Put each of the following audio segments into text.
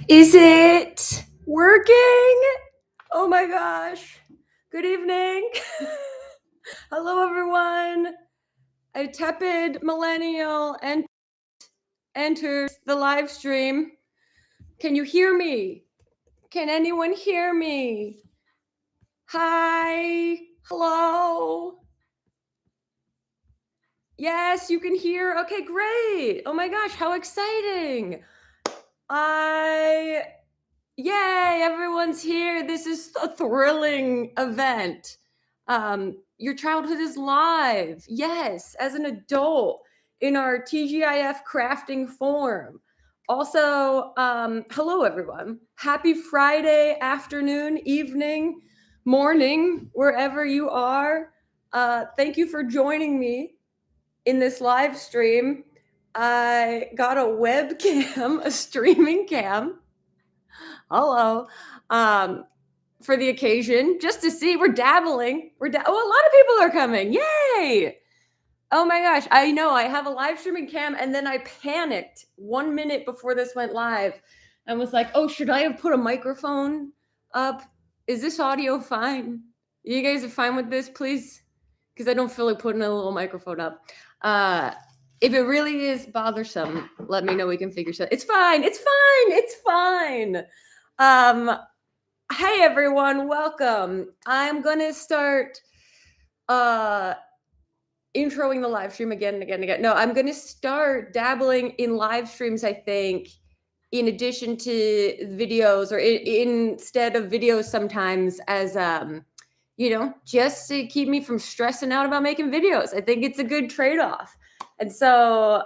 Is it working? Oh my gosh. Good evening. Hello, everyone. A tepid millennial enters the live stream. Can you hear me? Can anyone hear me? Hi. Hello. Yes, you can hear. Okay, great. Oh my gosh, how exciting. Yay, everyone's here. This is a thrilling event. Your childhood is live. Yes, as an adult in our TGIF crafting form. Also, hello, everyone. Happy Friday afternoon, evening, morning, wherever you are. Thank you for joining me in this live stream. I got a webcam, a streaming cam. Hello. For the occasion, just to see. We're dabbling. A lot of people are coming. Yay! Oh my gosh. I know. I have a live streaming cam, and then I panicked 1 minute before this went live and was like, oh, should I have put a microphone up? Is this audio fine? You guys are fine with this, please? Because I don't feel like putting a little microphone up. If it really is bothersome, let me know. We can figure something. It's fine. It's fine. It's fine. Hey everyone, welcome. I'm gonna start introing the live stream again and again and again. No, I'm gonna start dabbling in live streams, I think, in addition to videos, or instead of videos sometimes, as just to keep me from stressing out about making videos. I think it's a good trade-off. And so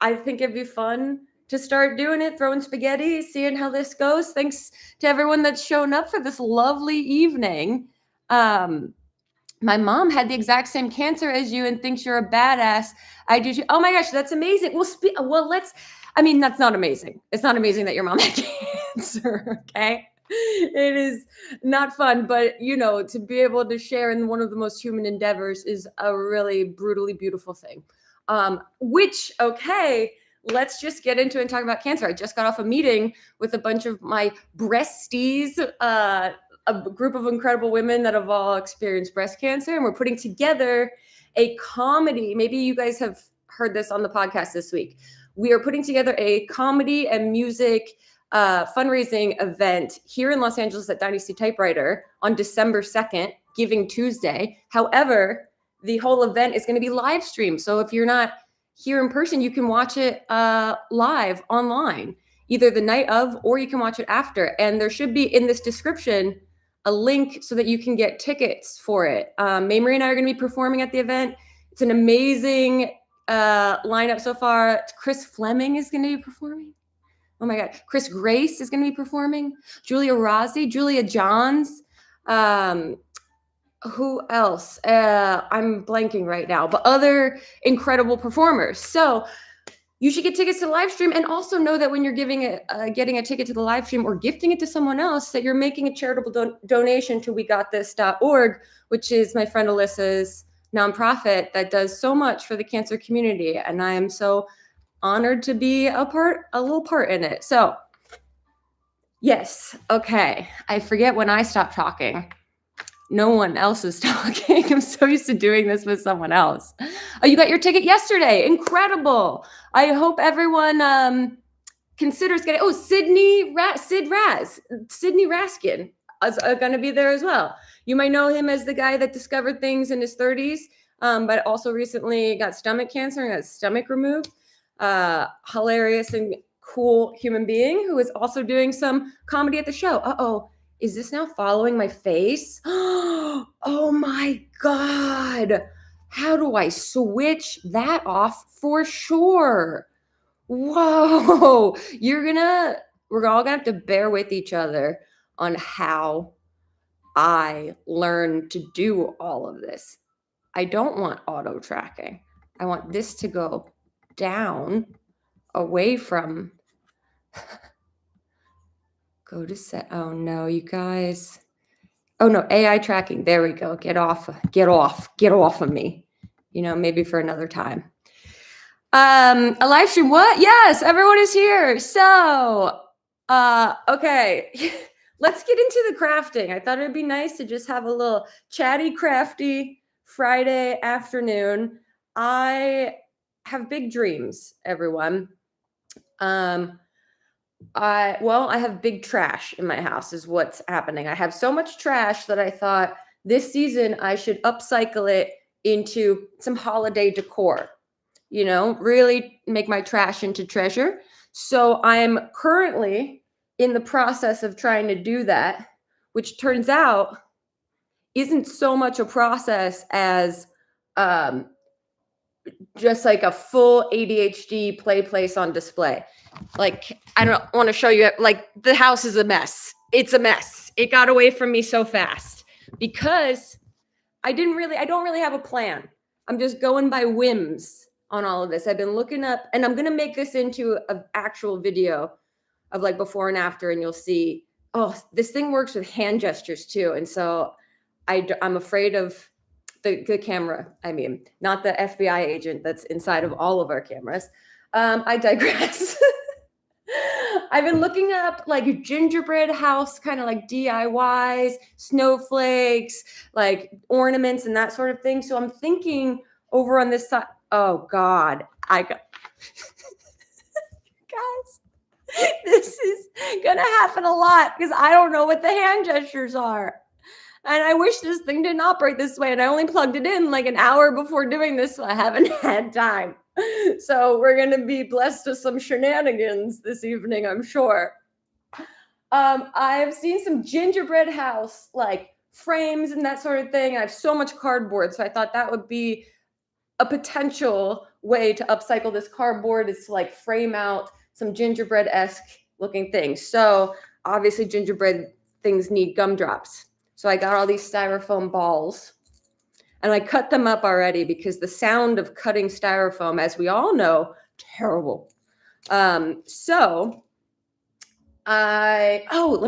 I think it'd be fun to start doing it, throwing spaghetti, seeing how this goes. Thanks to everyone that's shown up for this lovely evening. My mom had the exact same cancer as you and thinks you're a badass. I do too. Oh my gosh, that's amazing. That's not amazing. It's not amazing that your mom had cancer, okay? It is not fun, but to be able to share in one of the most human endeavors is a really brutally beautiful thing. Let's just get into it and talk about cancer. I just got off a meeting with a bunch of my breasties, a group of incredible women that have all experienced breast cancer, and we're putting together a comedy. Maybe you guys have heard this on the podcast this week. We are putting together a comedy and music fundraising event here in Los Angeles at Dynasty Typewriter on December 2nd, Giving Tuesday. However, the whole event is going to be live streamed. So if you're not here in person, you can watch it live online, either the night of, or you can watch it after. And there should be in this description a link so that you can get tickets for it. Mamrie and I are going to be performing at the event. It's an amazing lineup so far. Chris Fleming is going to be performing. Oh my God. Chris Grace is going to be performing. Julia Rossi, Julia Johns. Who else? I'm blanking right now, but other incredible performers. So you should get tickets to the live stream, and also know that when you're getting a ticket to the live stream or gifting it to someone else, that you're making a charitable donation to wegotthis.org, which is my friend Alyssa's nonprofit that does so much for the cancer community. And I am so honored to be a little part in it. So yes. Okay. I forget when I stop talking. No one else is talking. I'm so used to doing this with someone else. Oh, you got your ticket yesterday. Incredible. I hope everyone considers getting. Oh, Sydney Raskin is going to be there as well. You might know him as the guy that discovered things in his 30s, but also recently got stomach cancer and got his stomach removed. Hilarious and cool human being who is also doing some comedy at the show. Uh-oh. Is this now following my face? Oh my God. How do I switch that off for sure? Whoa. We're all gonna have to bear with each other on how I learn to do all of this. I don't want auto tracking. I want this to go down away from go to set. Oh no, you guys. Oh no, AI tracking. There we go. Get off of me. Maybe for another time. A live stream. What? Yes, everyone is here. So, okay. Let's get into the crafting. I thought it'd be nice to just have a little chatty, crafty Friday afternoon. I have big dreams, everyone. I have big trash in my house is what's happening. I have so much trash that I thought this season I should upcycle it into some holiday decor. Really make my trash into treasure. So I'm currently in the process of trying to do that, which turns out isn't so much a process as um, just like a full ADHD play place on display. Like, I don't want to show you, like, the house is a mess. It's a mess. It got away from me so fast because I don't really have a plan. I'm just going by whims on all of this. I've been looking up, and I'm going to make this into an actual video of like before and after, and you'll see, oh, this thing works with hand gestures too. And so I'm afraid of the camera. I mean, not the FBI agent that's inside of all of our cameras. I digress. I've been looking up like gingerbread house kind of like DIYs, snowflakes, like ornaments and that sort of thing. So I'm thinking over on this side. Oh God, I got guys, this is gonna happen a lot because I don't know what the hand gestures are. And I wish this thing didn't operate this way. And I only plugged it in like an hour before doing this, so I haven't had time. So we're going to be blessed with some shenanigans this evening, I'm sure. I've seen some gingerbread house, like frames and that sort of thing. I have so much cardboard. So I thought that would be a potential way to upcycle this cardboard is to like frame out some gingerbread-esque looking things. So obviously gingerbread things need gumdrops. So I got all these styrofoam balls and I cut them up already because the sound of cutting styrofoam, as we all know, terrible. Let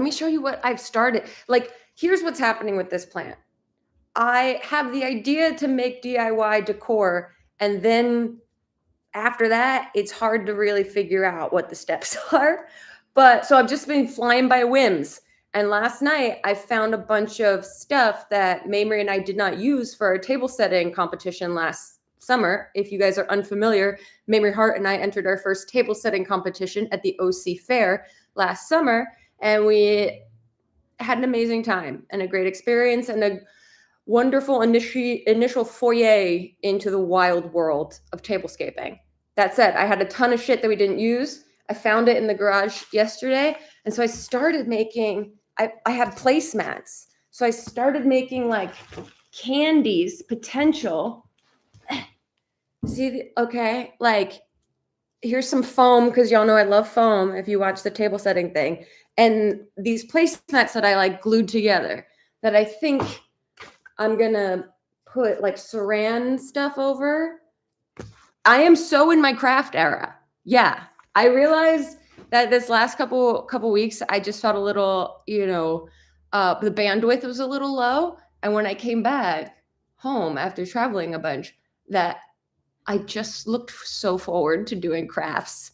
me show you what I've started. Like, here's what's happening with this plant. I have the idea to make DIY decor, and then after that, it's hard to really figure out what the steps are. So I've just been flying by whims. And last night, I found a bunch of stuff that Mamrie and I did not use for our table setting competition last summer. If you guys are unfamiliar, Mamrie Hart and I entered our first table setting competition at the OC Fair last summer, and we had an amazing time and a great experience and a wonderful initial foyer into the wild world of tablescaping. That said, I had a ton of shit that we didn't use. I found it in the garage yesterday, and so I started making. I have placemats, so I started making like candies, potential. See, okay, like here's some foam because y'all know I love foam. If you watch the table setting thing, and these placemats that I like glued together, that I think I'm gonna put like saran stuff over. I am so in my craft era. Yeah, I realized that this last couple weeks, I just felt a little, the bandwidth was a little low. And when I came back home after traveling a bunch, that I just looked so forward to doing crafts.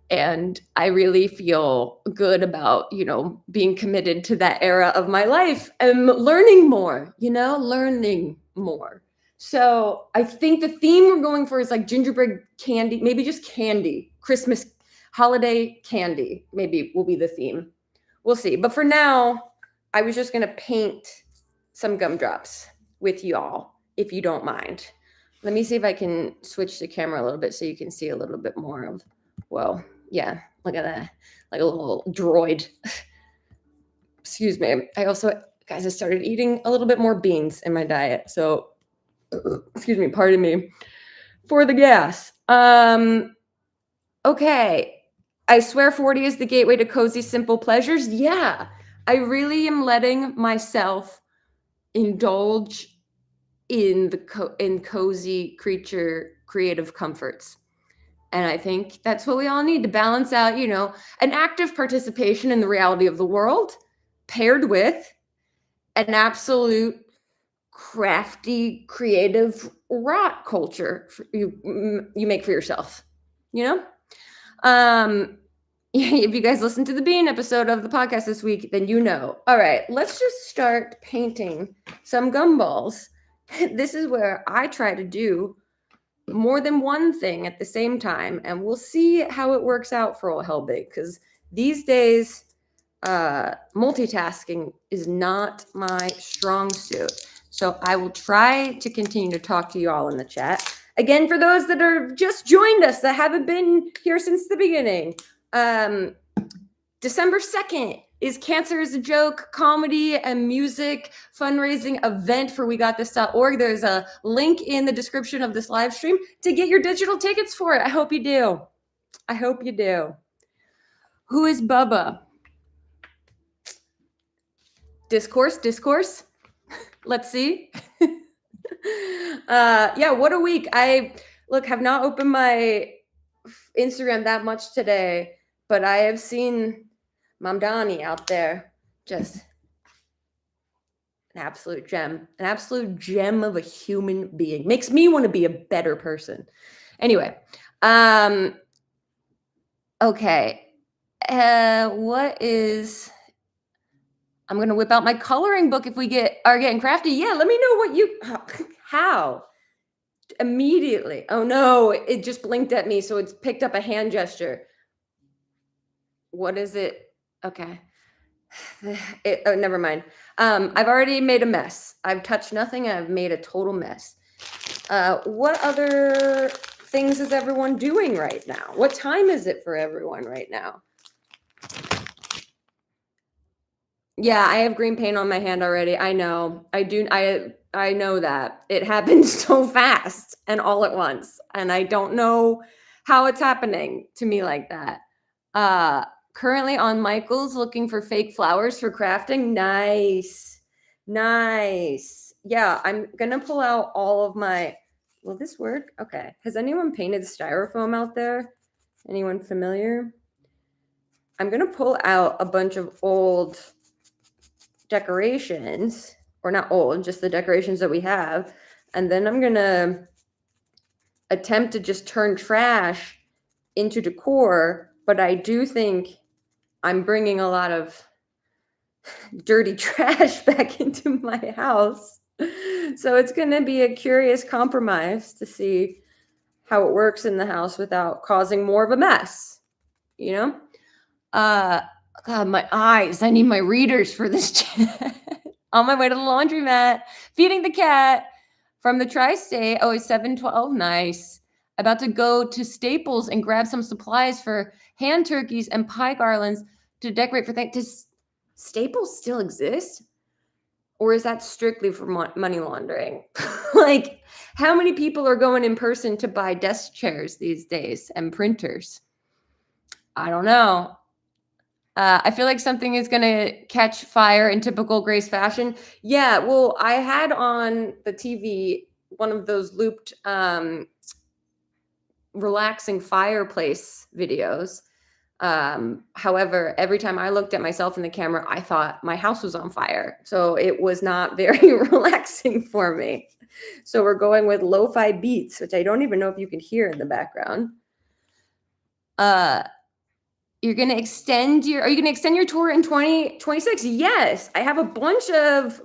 And I really feel good about, being committed to that era of my life and learning more, learning more. So I think the theme we're going for is like gingerbread candy, maybe just candy, Christmas holiday candy, maybe will be the theme. We'll see. But for now, I was just going to paint some gumdrops with y'all, if you don't mind. Let me see if I can switch the camera a little bit so you can see a little bit more of, well, yeah, look at that, like a little droid. Excuse me. I started eating a little bit more beans in my diet. So, excuse me, pardon me for the gas. Okay. I swear 40 is the gateway to cozy, simple pleasures. Yeah, I really am letting myself indulge in cozy creature creative comforts. And I think that's what we all need to balance out, an active participation in the reality of the world paired with an absolute crafty, creative rot culture you make for yourself, you know? If you guys listened to the Bean episode of the podcast this week, then you know. All right, let's just start painting some gumballs. This is where I try to do more than one thing at the same time, and we'll see how it works out for old Helbig, because these days multitasking is not my strong suit. So I will try to continue to talk to you all in the chat. Again, for those that are just joined us that haven't been here since the beginning, December 2nd is Cancer is a Joke comedy and music fundraising event for WeGotThis.org. There's a link in the description of this live stream to get your digital tickets for it. I hope you do. I hope you do. Who is Bubba? Discourse. Let's see. Yeah, what a week. I have not opened my Instagram that much today, but I have seen Mamdani out there, just an absolute gem of a human being. Makes me want to be a better person. Anyway, okay. I'm going to whip out my coloring book if we are getting crafty. Yeah, let me know how. Immediately. Oh no, it just blinked at me, so it's picked up a hand gesture. What is it? Okay. Never mind. I've already made a mess. I've touched nothing. I've made a total mess. What other things is everyone doing right now? What time is it for everyone right now? Yeah, I have green paint on my hand already. I know. I do. I know that. It happens so fast and all at once. And I don't know how it's happening to me like that. Currently on Michael's looking for fake flowers for crafting. Nice. Yeah, I'm going to pull out all of my... Will this work? Okay. Has anyone painted styrofoam out there? Anyone familiar? I'm going to pull out a bunch of old decorations, or not old, just the decorations that we have. And then I'm going to attempt to just turn trash into decor. But I do think I'm bringing a lot of dirty trash back into my house. So it's going to be a curious compromise to see how it works in the house without causing more of a mess, you know? God, my eyes. I need my readers for this chat. On my way to the laundromat, feeding the cat from the tri-state. Oh, it's 7:12. Nice. About to go to Staples and grab some supplies for hand turkeys and pie garlands to decorate for things. Does Staples still exist? Or is that strictly for money laundering? Like, how many people are going in person to buy desk chairs these days and printers? I don't know. I feel like something is going to catch fire in typical Grace fashion. Yeah, well, I had on the TV one of those looped relaxing fireplace videos. However, every time I looked at myself in the camera, I thought my house was on fire. So it was not very relaxing for me. So we're going with lo-fi beats, which I don't even know if you can hear in the background. Are you going to extend your tour in 2026? Yes. I have a bunch of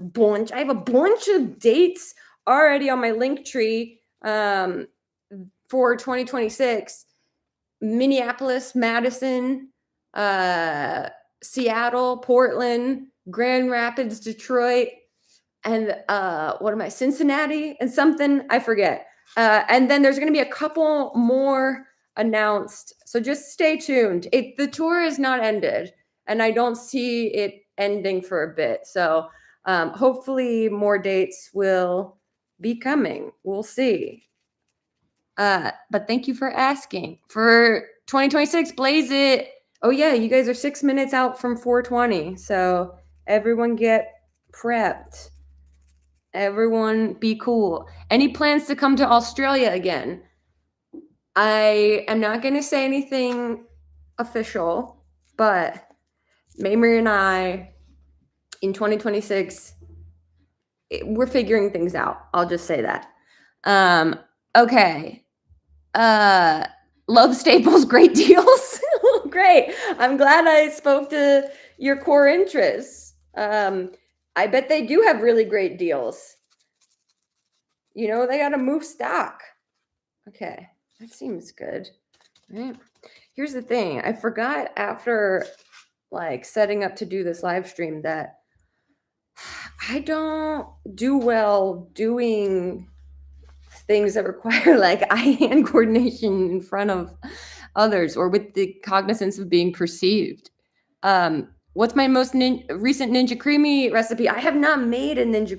dates already on my link tree for 2026. Minneapolis, Madison, Seattle, Portland, Grand Rapids, Detroit, and Cincinnati and something, I forget. And then there's going to be a couple more announced, so just stay tuned. The tour is not ended, and I don't see it ending for a bit. So hopefully more dates will be coming. We'll see. But thank you for asking. For 2026, blaze it. Oh yeah, you guys are 6 minutes out from 420. So everyone get prepped. Everyone be cool. Any plans to come to Australia again? I am not going to say anything official, but Mamrie and I in 2026, we're figuring things out. I'll just say that. Okay. Love Staples, great deals. Great. I'm glad I spoke to your core interests. I bet they do have really great deals. You know, they got to move stock. Okay, that seems good. Right. Here's the thing. I forgot after like setting up to do this live stream that I don't do well doing things that require like eye-hand coordination in front of others or with the cognizance of being perceived. What's my most recent Ninja Creamy recipe? I have not made a Ninja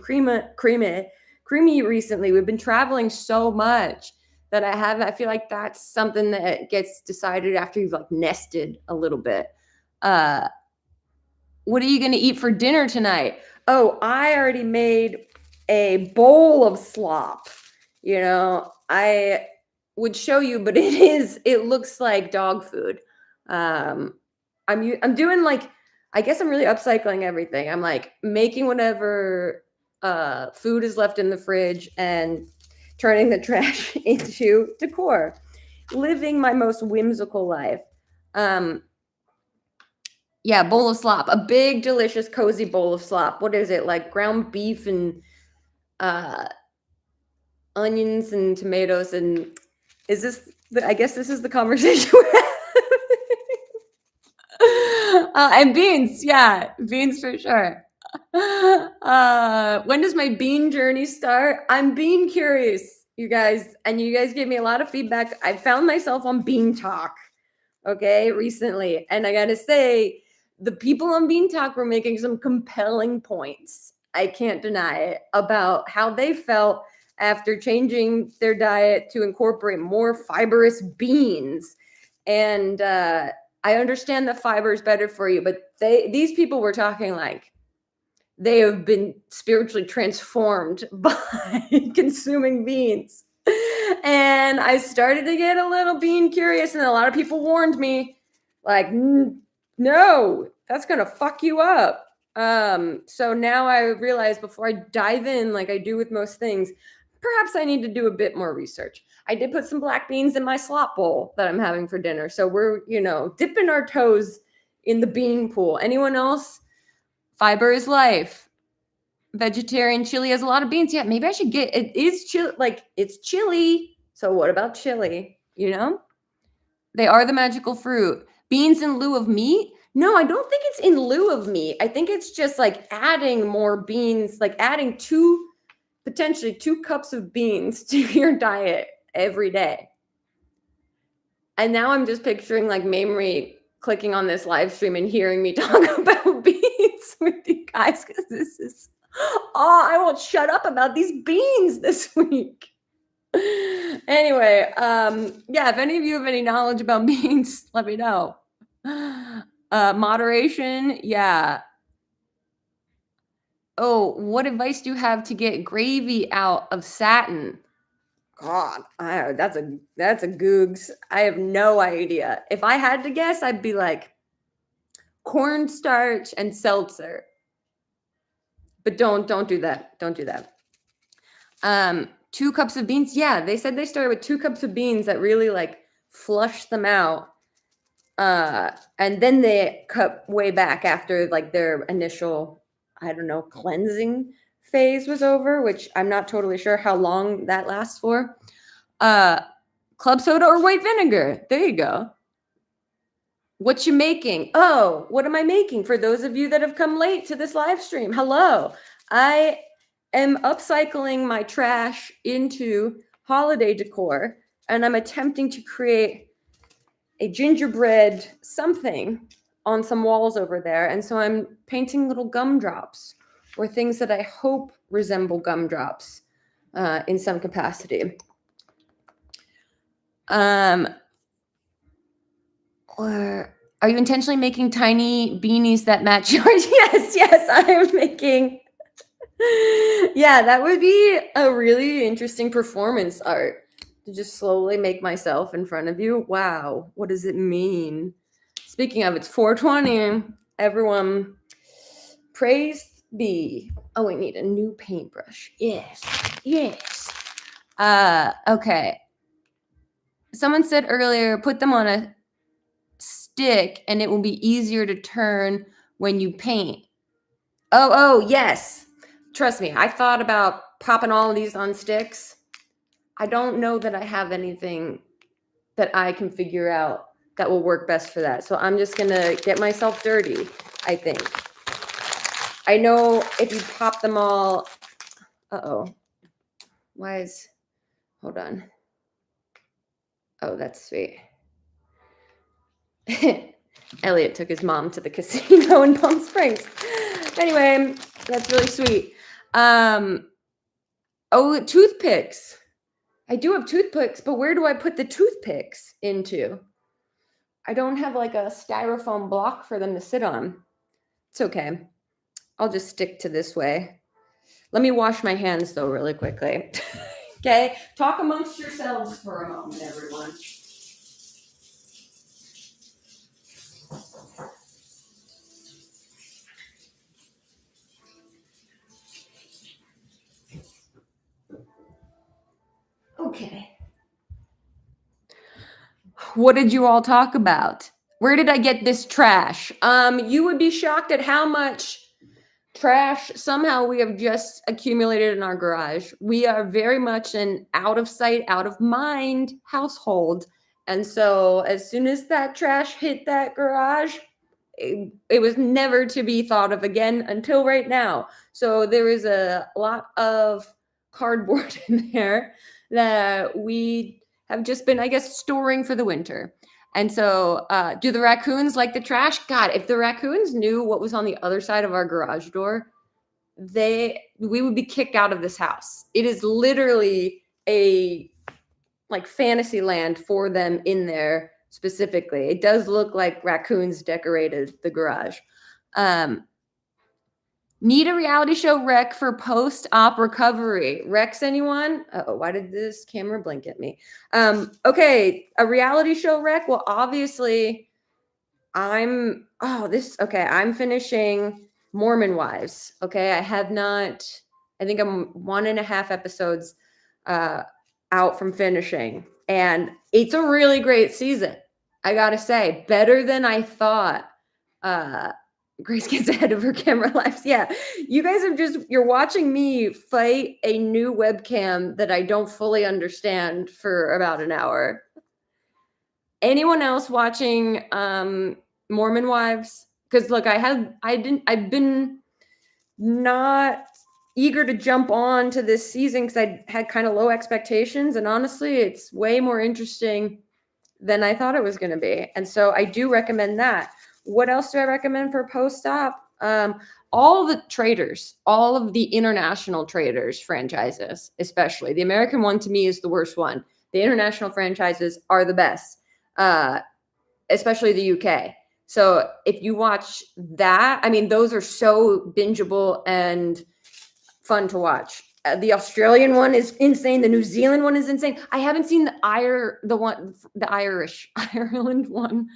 Creamy recently. We've been traveling so much that I feel like that's something that gets decided after you've like nested a little bit. What are you going to eat for dinner tonight? Oh, I already made a bowl of slop. You know, I would show you, but it looks like dog food. I'm doing like, I guess I'm really upcycling everything. I'm like making whatever food is left in the fridge and turning the trash into decor, living my most whimsical life. Yeah, bowl of slop, a big, delicious, cozy bowl of slop. What is it? Like ground beef and onions and tomatoes. And is this, I guess this is the conversation we're having. And beans. Yeah, beans for sure. When does my bean journey start? I'm bean curious, you guys. And you guys gave me a lot of feedback. I found myself on Bean Talk, okay, recently. And I got to say, the people on Bean Talk were making some compelling points. I can't deny it, about how they felt after changing their diet to incorporate more fibrous beans. And I understand that fiber is better for you, but these people were talking like they have been spiritually transformed by consuming beans. And I started to get a little bean curious, and a lot of people warned me, like, no, that's gonna fuck you up. So now I realize before I dive in, like I do with most things, perhaps I need to do a bit more research. I did put some black beans in my slop bowl that I'm having for dinner. So we're, dipping our toes in the bean pool. Anyone else? Fiber is life. Vegetarian chili has a lot of beans. Yeah, maybe I should get it. Is chili, like, it's chili. So what about chili? They are the magical fruit. Beans in lieu of meat? No, I don't think it's in lieu of meat. I think it's just like adding more beans, like adding potentially 2 cups of beans to your diet every day. And now I'm just picturing like Mamrie clicking on this live stream and hearing me talk about beans with you guys, because this is, I won't shut up about these beans this week. Anyway, yeah, if any of you have any knowledge about beans, let me know. Moderation, yeah. Oh, what advice do you have to get gravy out of satin? God, that's a googs. I have no idea. If I had to guess, I'd be like cornstarch and seltzer. But don't do that. Don't do that. 2 cups of beans. Yeah, they said they started with 2 cups of beans that really like flush them out. And then they cut way back after like their initial, I don't know, cleansing phase was over, which I'm not totally sure how long that lasts for. Club soda or white vinegar. There you go. What you making? Oh, what am I making? For those of you that have come late to this live stream, hello. I am upcycling my trash into holiday decor, and I'm attempting to create a gingerbread something on some walls over there. And so I'm painting little gumdrops or things that I hope resemble gumdrops in some capacity. Or are you intentionally making tiny beanies that match yours? Yes, I am making. Yeah, that would be a really interesting performance art, to just slowly make myself in front of you. Wow, what does it mean? Speaking of, it's 420. Everyone, praise be. Oh, we need a new paintbrush. Yes. Okay. Someone said earlier, put them on a stick and it will be easier to turn when you paint. Oh, yes. Trust me, I thought about popping all of these on sticks. I don't know that I have anything that I can figure out that will work best for that. So I'm just gonna get myself dirty, I think. I know if you pop them all, hold on. Oh, that's sweet. Elliot took his mom to the casino in Palm Springs. Anyway, that's really sweet. Toothpicks. I do have toothpicks, but where do I put the toothpicks into? I don't have like a styrofoam block for them to sit on. It's okay. I'll just stick to this way. Let me wash my hands though really quickly. Okay? Talk amongst yourselves for a moment, everyone. Okay. What did you all talk about? Where did I get this trash? You would be shocked at how much trash somehow we have just accumulated in our garage. We are very much an out of sight, out of mind household. And so as soon as that trash hit that garage, it was never to be thought of again until right now. So there is a lot of cardboard in there that we have just been, I guess, storing for the winter. And so, do the raccoons like the trash? God, if the raccoons knew what was on the other side of our garage door, we would be kicked out of this house. It is literally a like fantasy land for them in there specifically. It does look like raccoons decorated the garage. Need a reality show rec for post-op recovery. Recs, anyone? Why did this camera blink at me? Okay, a reality show rec. Well, obviously, I'm finishing Mormon Wives. Okay, I think I'm 1.5 episodes out from finishing, and it's a really great season. I gotta say, better than I thought. Grace gets ahead of her camera lives. Yeah, you guys you're watching me fight a new webcam that I don't fully understand for about an hour. Anyone else watching Mormon Wives? Because look, I've been not eager to jump on to this season because I had kind of low expectations, and honestly, it's way more interesting than I thought it was going to be. And so I do recommend that. What else do I recommend for post-op? All the traders, all of the international traders franchises, especially. The American one to me is the worst one. The international franchises are the best, especially the UK. So if you watch that, I mean, those are so bingeable and fun to watch. The Australian one is insane. The New Zealand one is insane. I haven't seen the Irish Ireland one.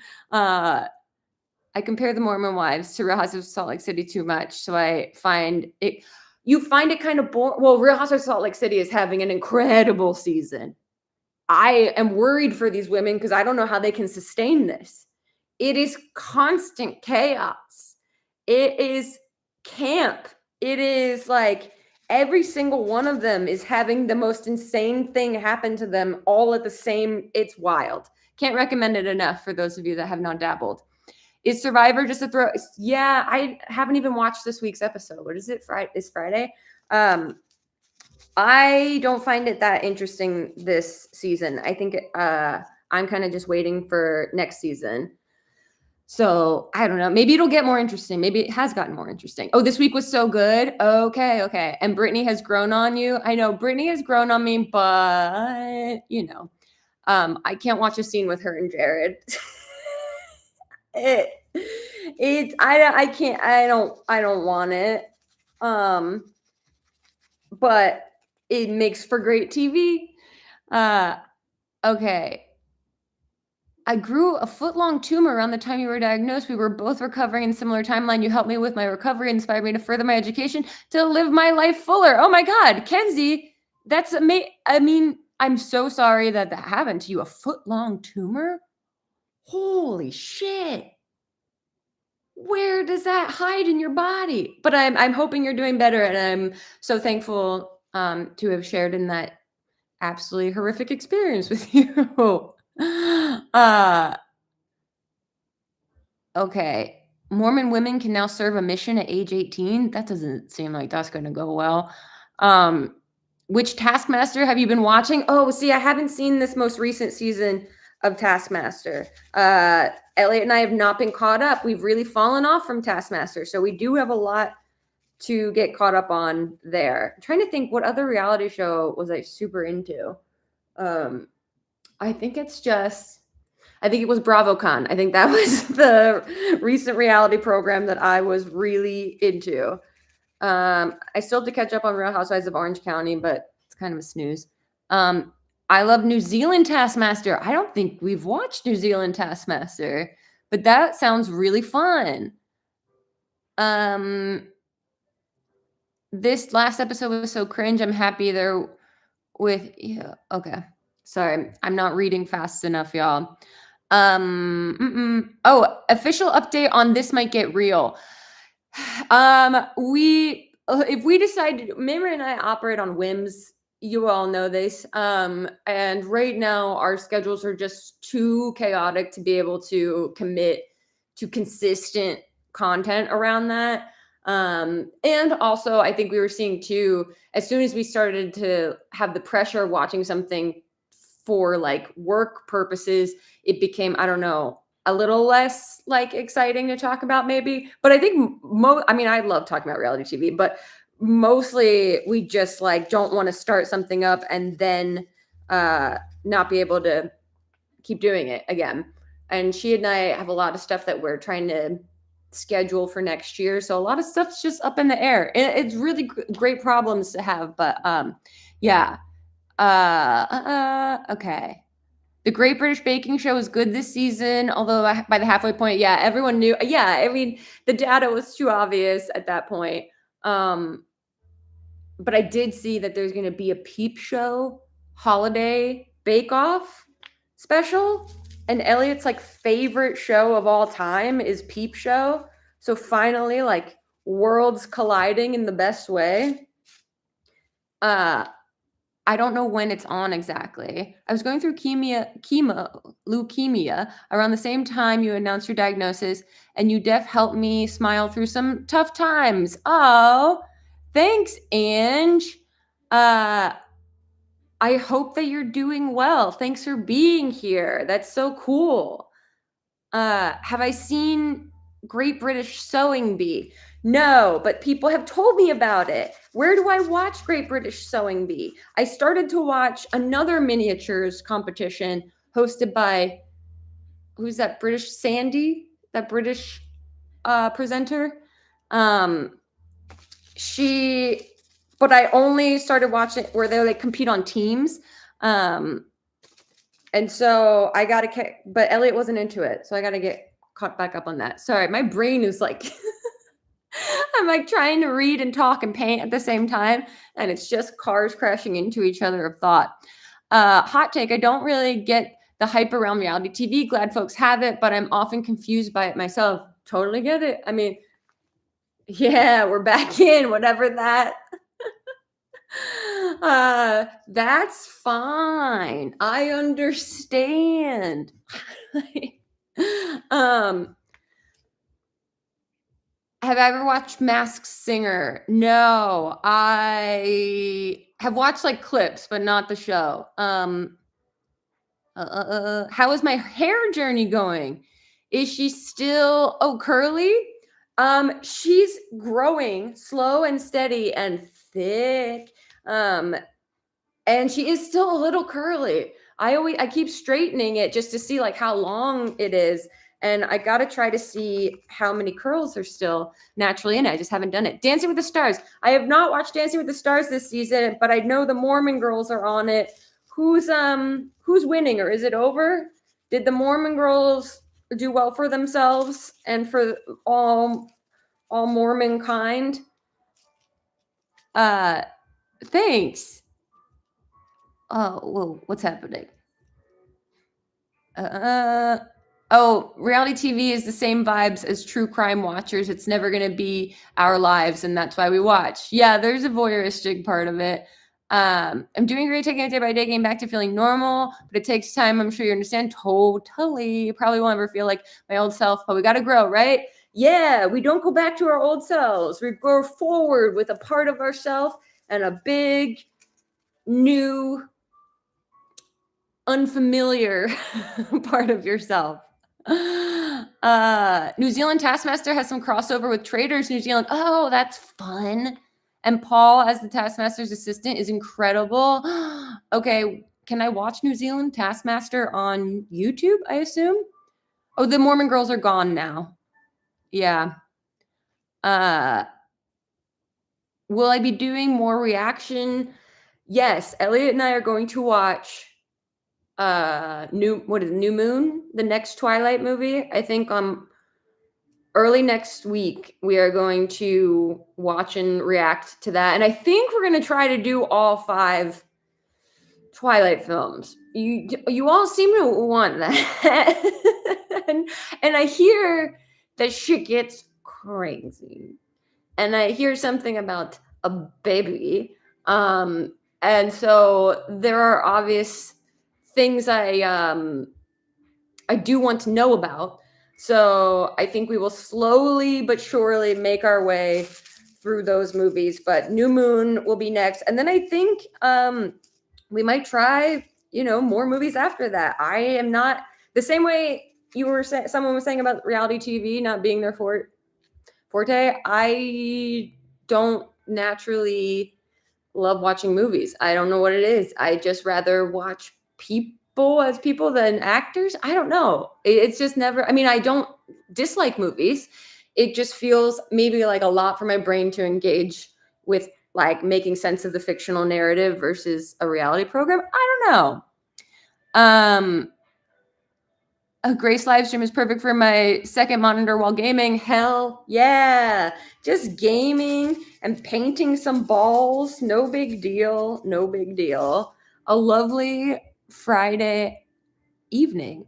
I compare the Mormon Wives to Real Housewives of Salt Lake City too much, so I find it. You find it kind of boring. Well, Real Housewives of Salt Lake City is having an incredible season. I am worried for these women because I don't know how they can sustain this. It is constant chaos. It is camp. It is like every single one of them is having the most insane thing happen to them all at the same. It's wild. Can't recommend it enough for those of you that have not dabbled. Is Survivor just a throw? Yeah, I haven't even watched this week's episode. What is it? It's Friday. I don't find it that interesting this season. I think I'm kind of just waiting for next season. So I don't know. Maybe it'll get more interesting. Maybe it has gotten more interesting. Oh, this week was so good. Okay. And Brittany has grown on you. I know Brittany has grown on me, but you know, I can't watch a scene with her and Jared. I don't want it. But it makes for great TV. Okay. I grew a foot-long tumor around the time you were diagnosed. We were both recovering in similar timeline. You helped me with my recovery, inspired me to further my education to live my life fuller. Oh my God, Kenzie, That's I mean, I'm so sorry that that happened to you. A foot-long tumor? Holy shit. Where does that hide in your body? But I'm hoping you're doing better, and I'm so thankful, to have shared in that absolutely horrific experience with you. Uh, okay. Mormon women can now serve a mission at age 18? That doesn't seem like that's gonna go well. Um, which Taskmaster have you been watching? Oh, see, I haven't seen this most recent season of Taskmaster. Elliot and I have not been caught up. We've really fallen off from Taskmaster, so we do have a lot to get caught up on there. I'm trying to think what other reality show was I super into. Um, I think I think it was BravoCon. I think that was the recent reality program that I was really into. I still have to catch up on Real Housewives of Orange County, but it's kind of a snooze. Um, I love New Zealand Taskmaster. I don't think we've watched New Zealand Taskmaster, but that sounds really fun. This last episode was so cringe. I'm happy they're with yeah. Okay. Sorry, I'm not reading fast enough, y'all. Oh, official update on This Might Get Real. We if we decide, Mimra and I operate on whims. You all know this. And right now our schedules are just too chaotic to be able to commit to consistent content around that. And also I think we were seeing too, as soon as we started to have the pressure of watching something for like work purposes, it became, I don't know, a little less like exciting to talk about maybe. But I think I mean, I love talking about reality TV, but mostly we just like don't want to start something up and then not be able to keep doing it again. And she and I have a lot of stuff that we're trying to schedule for next year, so a lot of stuff's just up in the air. It's really great problems to have, but yeah. Okay. The Great British Baking Show is good this season, although by the halfway point, yeah, everyone knew. Yeah, I mean, the data was too obvious at that point. But I did see that there's going to be a Peep Show holiday Bake Off special, and Elliot's like favorite show of all time is Peep Show. So finally, like worlds colliding in the best way. I don't know when it's on exactly. I was going through leukemia around the same time you announced your diagnosis, and you helped me smile through some tough times. Oh, thanks, Ange. I hope that you're doing well. Thanks for being here. That's so cool. Have I seen Great British Sewing Bee? No, but people have told me about it. Where do I watch Great British Sewing Bee? I started to watch another miniatures competition hosted by, who's that, British Sandy? That British presenter? But I only started watching where they like compete on teams. And so I got to, but Elliot wasn't into it. So I got to get caught back up on that. Sorry, my brain is like, I'm like trying to read and talk and paint at the same time. And it's just cars crashing into each other of thought. Hot take, I don't really get the hype around reality TV. Glad folks have it, but I'm often confused by it myself. Totally get it. I mean, yeah, we're back in, whatever that. That's fine. I understand. Have I ever watched Masked Singer? No, I have watched like clips, but not the show. How is my hair journey going? Is she still curly? She's growing slow and steady and thick. And she is still a little curly. I keep straightening it just to see like how long it is. And I got to try to see how many curls are still naturally in it. I just haven't done it. Dancing with the Stars. I have not watched Dancing with the Stars this season, but I know the Mormon girls are on it. Who's winning, or is it over? Did the Mormon girls do well for themselves and for all Mormon kind? Thanks. Oh, whoa, what's happening? Oh, reality TV is the same vibes as true crime watchers. It's never going to be our lives, and that's why we watch. Yeah, there's a voyeuristic part of it. I'm doing great, taking it day by day, getting back to feeling normal, but it takes time. I'm sure you understand. Totally. Probably won't ever feel like my old self, but we got to grow, right? Yeah, we don't go back to our old selves. We go forward with a part of ourselves and a big, new, unfamiliar part of yourself. New Zealand Taskmaster has some crossover with Traders New Zealand. Oh, that's fun. And Paul as the Taskmaster's assistant is incredible. Okay, can I watch New Zealand Taskmaster on YouTube, I assume? Oh, the Mormon girls are gone now. Yeah. Will I be doing more reaction? Yes, Elliot and I are going to watch New Moon, the next Twilight movie. I think early next week we are going to watch and react to that, and I think we're going to try to do all 5 Twilight films. You all seem to want that. and I hear that shit gets crazy, and I hear something about a baby, and so there are obvious things I do want to know about. So I think we will slowly but surely make our way through those movies. But New Moon will be next, and then I think we might try, more movies after that. I am not the same way you were saying. Someone was saying about reality TV not being their forte. I don't naturally love watching movies. I don't know what it is. I just rather watch people as people than actors. I don't know. It's just never, I mean, I don't dislike movies. It just feels maybe like a lot for my brain to engage with, like making sense of the fictional narrative versus a reality program. I don't know. A Grace live stream is perfect for my second monitor while gaming. Hell yeah. Just gaming and painting some balls. No big deal. No big deal. A lovely Friday evening.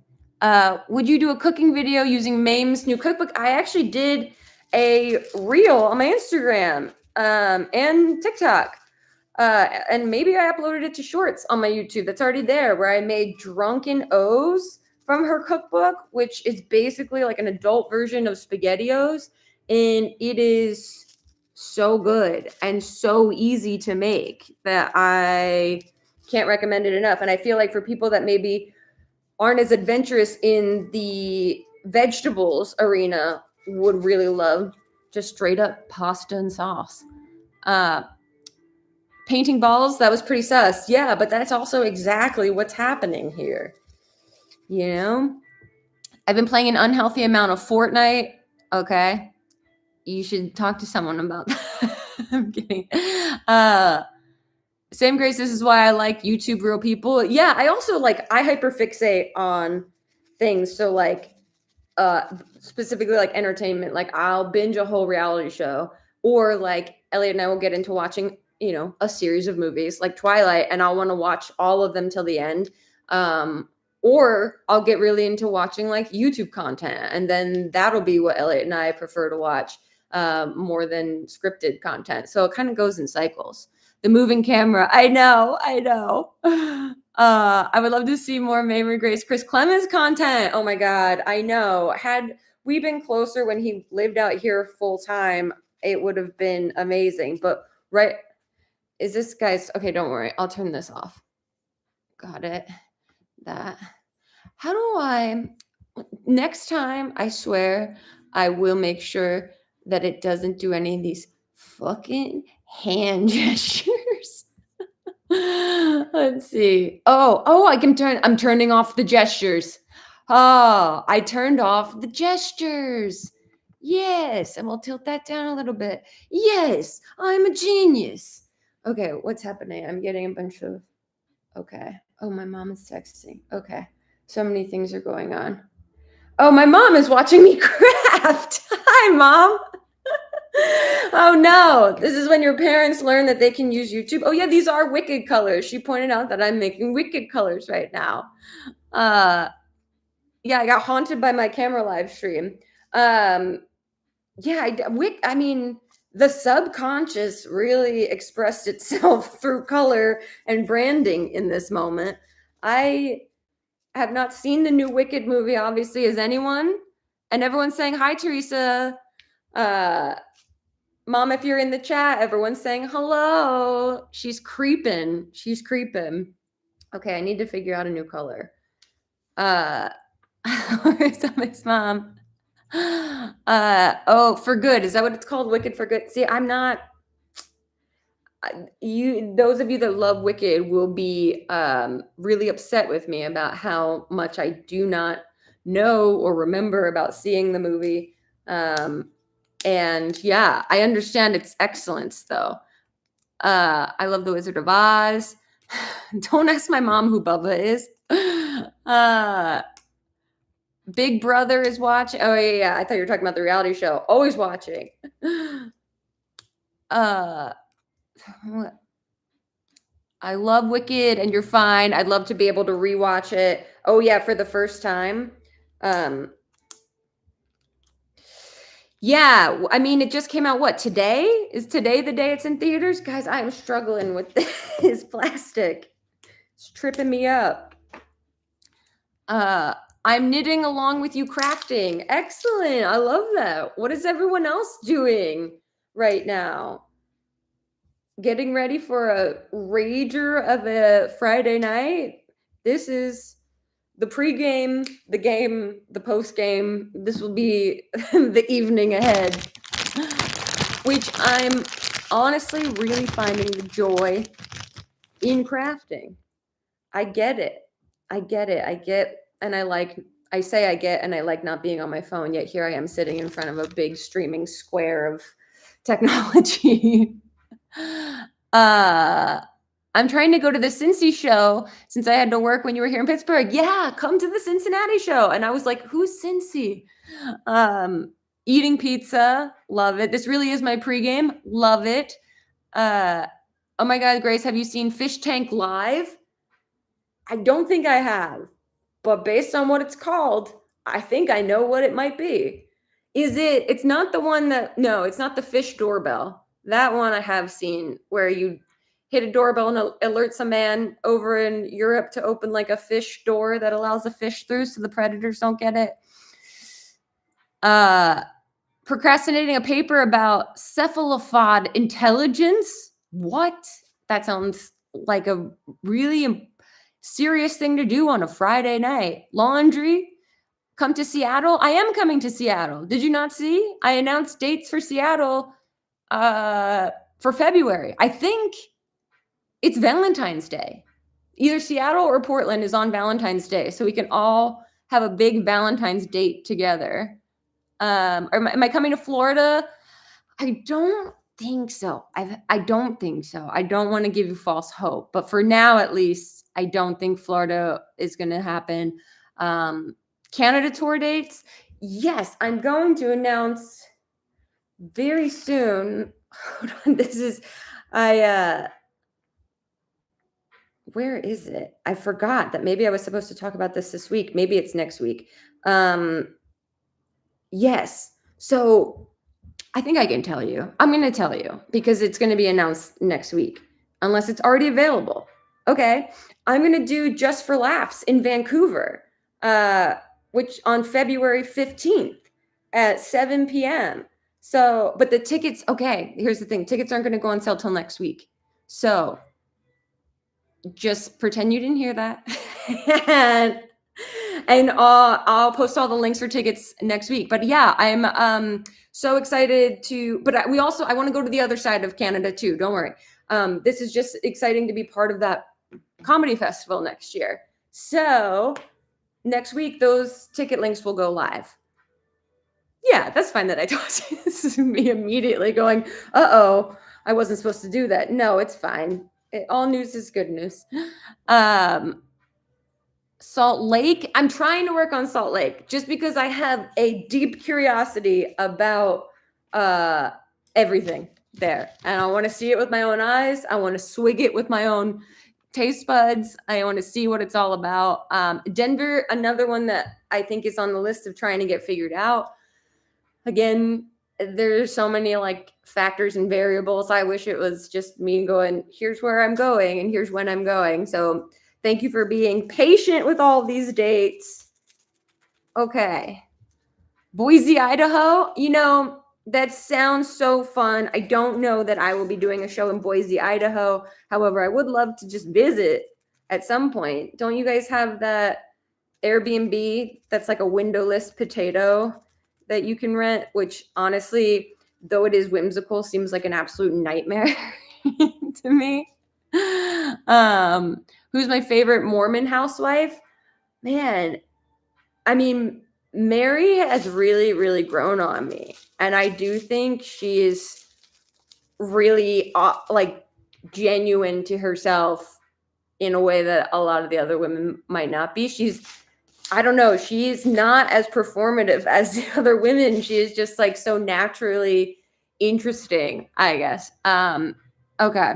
Would you do a cooking video using Mame's new cookbook? I actually did a reel on my Instagram and TikTok. And maybe I uploaded it to shorts on my YouTube. That's already there, where I made drunken O's from her cookbook, which is basically like an adult version of SpaghettiOs. And it is so good and so easy to make that I can't recommend it enough. And I feel like for people that maybe aren't as adventurous in the vegetables arena, would really love just straight up pasta and sauce. Painting balls, that was pretty sus. Yeah, but that's also exactly what's happening here. I've been playing an unhealthy amount of Fortnite. Okay. You should talk to someone about that. I'm kidding. Same Grace, this is why I like YouTube real people. Yeah, I also I hyperfixate on things. So specifically like entertainment. Like I'll binge a whole reality show, or like Elliot and I will get into watching, a series of movies like Twilight, and I'll want to watch all of them till the end. Or I'll get really into watching like YouTube content, and then that'll be what Elliot and I prefer to watch more than scripted content. So it kind of goes in cycles. The moving camera. I know. I would love to see more Mary Grace Chris Clemens content. Oh my God. I know. Had we been closer when he lived out here full time, it would have been amazing. But right. Is this guys? Okay, don't worry. I'll turn this off. Got it. That. How do I? Next time, I swear, I will make sure that it doesn't do any of these fucking hand gestures. Let's see. Oh, I'm turning off the gestures. Oh, I turned off the gestures. Yes, and we'll tilt that down a little bit. Yes, I'm a genius. Okay, what's happening? I'm getting a bunch of. Okay. Oh, my mom is texting. Okay. So many things are going on. Oh, my mom is watching me craft. Hi, Mom. Oh no, this is when your parents learn that they can use YouTube. Oh yeah, these are Wicked colors. She pointed out that I'm making Wicked colors right now. Yeah, I got haunted by my camera live stream. Yeah, I mean, the subconscious really expressed itself through color and branding in this moment. I have not seen the new Wicked movie, obviously, as anyone. And everyone's saying, hi, Teresa. Mom, if you're in the chat, everyone's saying hello. She's creeping. She's creeping. Okay, I need to figure out a new color. Where's Miss Mom? Oh, for good. Is that what it's called? Wicked for good. See, I'm not. Those of you that love Wicked will be really upset with me about how much I do not know or remember about seeing the movie. And yeah, I understand its excellence though. I love The Wizard of Oz. Don't ask my mom who Bubba is. Big Brother is watching. Oh yeah, I thought you were talking about the reality show. Always watching. I love Wicked, and you're fine. I'd love to be able to rewatch it. Oh yeah, for the first time. Yeah, I mean, it just came out. What, today? Is today the day it's in theaters? Guys, I'm struggling with this plastic. It's tripping me up. I'm knitting along with you crafting. Excellent. I love that. What is everyone else doing right now? Getting ready for a rager of a Friday night. This is the pregame, the game, the postgame. This will be the evening ahead, which I'm honestly really finding the joy in crafting. I get it. I get it. And I say I get, and I like not being on my phone, yet here I am sitting in front of a big streaming square of technology. I'm trying to go to the Cincy show since I had to work when you were here in Pittsburgh. Yeah, come to the Cincinnati show. And I was like, who's Cincy? Eating pizza, love it. This really is my pregame, love it. Oh my God, Grace, have you seen Fish Tank Live? I don't think I have, but based on what it's called, I think I know what it might be. It's not the one that, no, it's not the fish doorbell. That one I have seen where you hit a doorbell and alerts a man over in Europe to open like a fish door that allows a fish through so the predators don't get it. Procrastinating a paper about cephalopod intelligence. What? That sounds like a really serious thing to do on a Friday night. Laundry. Come to Seattle. I am coming to Seattle. Did you not see? I announced dates for Seattle for February. I think it's Valentine's Day. Either Seattle or Portland is on Valentine's Day, so we can all have a big Valentine's date together. Am I coming to Florida? I don't think so. I don't think so. I don't want to give you false hope, but for now, at least, I don't think Florida is going to happen. Canada tour dates. Yes, I'm going to announce very soon. Hold on, where is it? I forgot that maybe I was supposed to talk about this week. Maybe it's next week. Yes. So I think I can tell you. I'm going to tell you because it's going to be announced next week, unless it's already available. Okay. I'm going to do Just for Laughs in Vancouver, which on February 15th at 7 p.m. So, but the tickets, okay, here's the thing. Tickets aren't going to go on sale till next week. So just pretend you didn't hear that. and I'll post all the links for tickets next week. But yeah, I'm so excited but I want to go to the other side of Canada too. Don't worry. This is just exciting to be part of that comedy festival next year. So next week, those ticket links will go live. Yeah, that's fine that I told you. This is me immediately going, uh-oh, I wasn't supposed to do that. No, it's fine. All news is good news. Salt Lake. I'm trying to work on Salt Lake just because I have a deep curiosity about everything there. And I want to see it with my own eyes. I want to swig it with my own taste buds. I want to see what it's all about. Denver, another one that I think is on the list of trying to get figured out. Again, there's so many like factors and variables. I wish it was just me going, here's where I'm going and here's when I'm going. So thank you for being patient with all these dates. Okay. Boise, Idaho. You know, that sounds so fun. I don't know that I will be doing a show in Boise, Idaho. However, I would love to just visit at some point. Don't you guys have that Airbnb that's like a windowless potato that you can rent, which honestly, though it is whimsical, seems like an absolute nightmare to me. Who's my favorite Mormon housewife? Man, I mean, Mary has really, really grown on me. And I do think she is really like genuine to herself in a way that a lot of the other women might not be. I don't know, she's not as performative as the other women. She is just like so naturally interesting, I guess. Okay.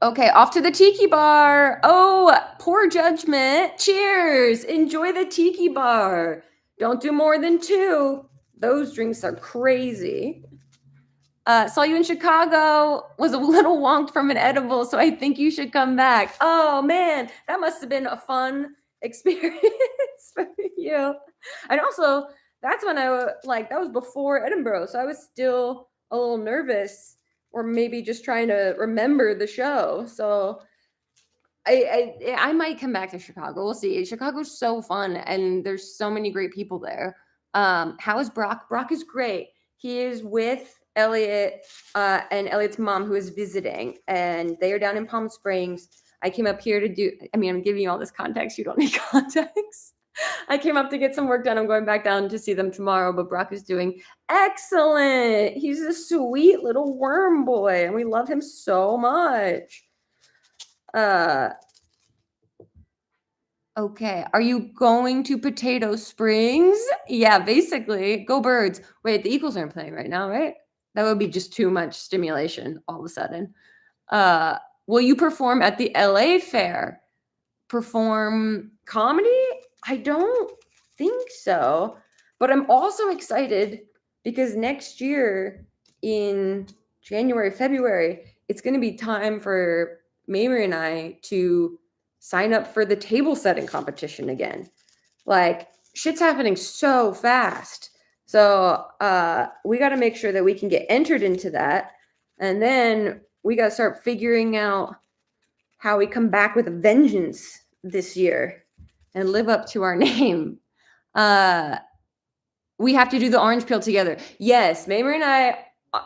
Okay, off to the tiki bar. Oh, poor judgment. Cheers. Enjoy the tiki bar. Don't do more than 2. Those drinks are crazy. Saw you in Chicago. Was a little wonked from an edible, so I think you should come back. Oh man, that must have been a fun experience for you. And also, that's when that was before Edinburgh, so I was still a little nervous, or maybe just trying to remember the show. So I might come back to Chicago. We'll see. Chicago's so fun, and there's so many great people there. How is Brock? Brock is great. He is with Elliot and Elliot's mom, who is visiting, and they are down in Palm Springs. I came up here to do. I mean, I'm giving you all this context. You don't need context. I came up to get some work done. I'm going back down to see them tomorrow, but Brock is doing excellent. He's a sweet little worm boy, and we love him so much. Okay. Are you going to Potato Springs? Yeah, basically. Go Birds. Wait, the Eagles aren't playing right now, right? That would be just too much stimulation all of a sudden. Will you perform at the LA Fair? Perform comedy? I don't think so. But I'm also excited because next year in January, February, it's going to be time for Mamrie and I to sign up for the table setting competition again. Like, shit's happening so fast. So we got to make sure that we can get entered into that. And then we got to start figuring out how we come back with a vengeance this year and live up to our name. We have to do the orange peel together. Yes, Mamrie and I,